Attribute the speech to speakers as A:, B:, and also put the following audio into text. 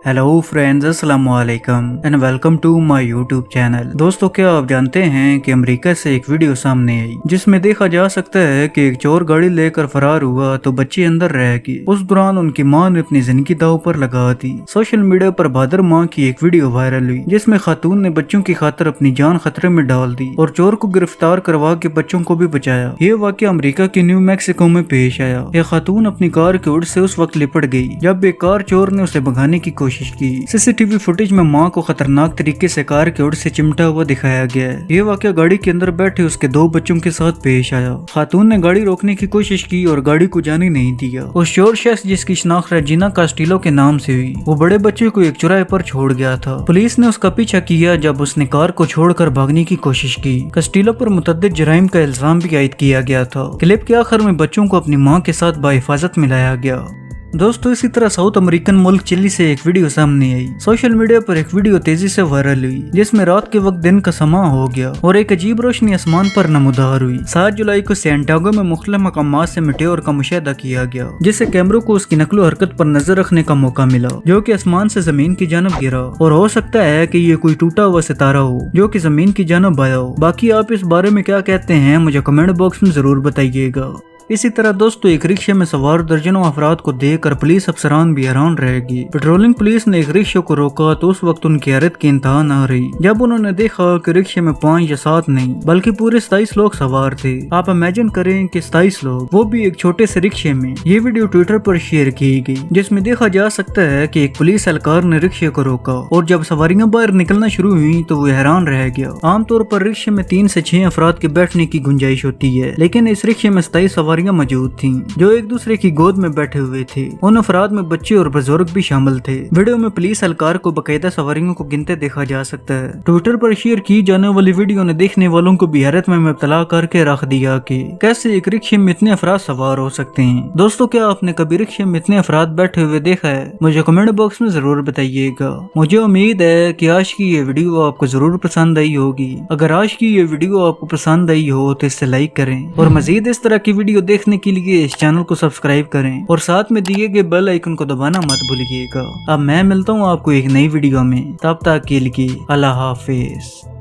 A: Hello friends, अस्सलाम वालेकुम and welcome to my YouTube channel. दोस्तों, क्या आप जानते हैं कि अमेरिका से एक वीडियो सामने आई जिसमें देखा जा सकता है कि एक चोर गाड़ी लेकर फरार हुआ तो बच्ची अंदर रह गई। उस दौरान उनकी मां ने अपनी जिंदगी दांव पर लगा दी। सोशल मीडिया पर भादर मां की एक वीडियो वायरल हुई जिसमें खातून ने बच्चों की खातिर अपनी जान खतरे में डाल दी और चोर को गिरफ्तार करवा के बच्चों को भी बचाया। ये वाकया अमेरिका के न्यू मैक्सिको में पेश आया। यह खातून अपनी कार की ओर से उस वक्त लिपट गई जब एक कार चोर ने उसे भगाने की कोशिश की। सीसीटीवी फुटेज में मां को खतरनाक तरीके से कार की ओर से चिमटा हुआ दिखाया गया है। ये वाकया गाड़ी के अंदर बैठे उसके दो बच्चों के साथ पेश आया। खातून ने गाड़ी रोकने की कोशिश की और गाड़ी को जाने नहीं दिया। उस चोर शख्स जिसकी शनाख्त रेजिना कास्टिलो के नाम से हुई, वो बड़े बच्चे को एक चौराहे पर छोड़ गया था। पुलिस ने उसका पीछा किया जब उसने कार को छोड़कर भागने की कोशिश की। कास्टिलो पर मुतअद्दिद जराइम का इल्जाम भी आयद किया गया था। क्लिप के आखिर में बच्चों को अपनी मां के साथ बाहिफाजत में लाया गया। दोस्तों, इसी तरह साउथ अमेरिकन मुल्क चिली से एक वीडियो सामने आई। सोशल मीडिया पर एक वीडियो तेजी से वायरल हुई जिसमें रात के वक्त दिन का समा हो गया और एक अजीब रोशनी आसमान पर नमूदार हुई। 7 जुलाई को सैंटियागो में मुख्तलिफ मकामात से मेटेओर का मुशाहिदा किया गया जिससे कैमरों को उसकी नकलो हरकत पर नजर रखने का मौका मिला, जो कि आसमान से जमीन की जानब गिरा और हो सकता है कि ये कोई टूटा हुआ सितारा हो जो कि जमीन की जानब आया हो। बाकी आप इस बारे में क्या कहते हैं मुझे कमेंट बॉक्स में जरूर बताइएगा। इसी तरह दोस्तों, एक रिक्शे में सवार दर्जनों अफराद को देखकर पुलिस अफसरान भी हैरान रह गए। पेट्रोलिंग पुलिस ने एक रिक्शे को रोका तो उस वक्त उनकी हैरत की इंतहा न रही जब उन्होंने देखा कि रिक्शे में 5 या 7 नहीं बल्कि पूरे 27 लोग सवार थे। आप इमेजिन करें कि 27 लोग, वो भी एक छोटे से रिक्शे में। ये वीडियो ट्विटर पर शेयर की गई जिसमें देखा जा सकता है कि एक पुलिस एहलकार ने रिक्शे को रोका और जब सवारियां बाहर निकलना शुरू हुई तो वो हैरान रह गया। आमतौर पर रिक्शे में 3 से 6 अफराद के बैठने की गुंजाइश होती है, लेकिन इस रिक्शे में 27 सवारियां मौजूद थीं जो एक दूसरे की गोद में बैठे हुए थे। उन अफराद में बच्चे और बुजुर्ग भी शामिल थे। वीडियो में पुलिस एहलकार को बाकायदा सवारियों को गिनते देखा जा सकता है। ट्विटर पर शेयर की जाने वाली वीडियो ने देखने वालों को भी हैरत में मुब्तला करके रख दिया कि कैसे एक रिक्शे में इतने अफराद सवार हो सकते हैं। दोस्तों, क्या आपने कभी रिक्शे में इतने अफराद बैठे हुए देखा है? मुझे कमेंट बॉक्स में जरूर बताइएगा। मुझे उम्मीद है कि आज की ये वीडियो आपको जरूर पसंद आई होगी। अगर आज की ये वीडियो आपको पसंद आई हो तो इसे लाइक करें और मजीद इस तरह की वीडियो देखने के लिए इस चैनल को सब्सक्राइब करें और साथ में दिए गए बेल आइकन को दबाना मत भूलिएगा। अब मैं मिलता हूँ आपको एक नई वीडियो में, तब तक के लिए अल्लाह हाफिज।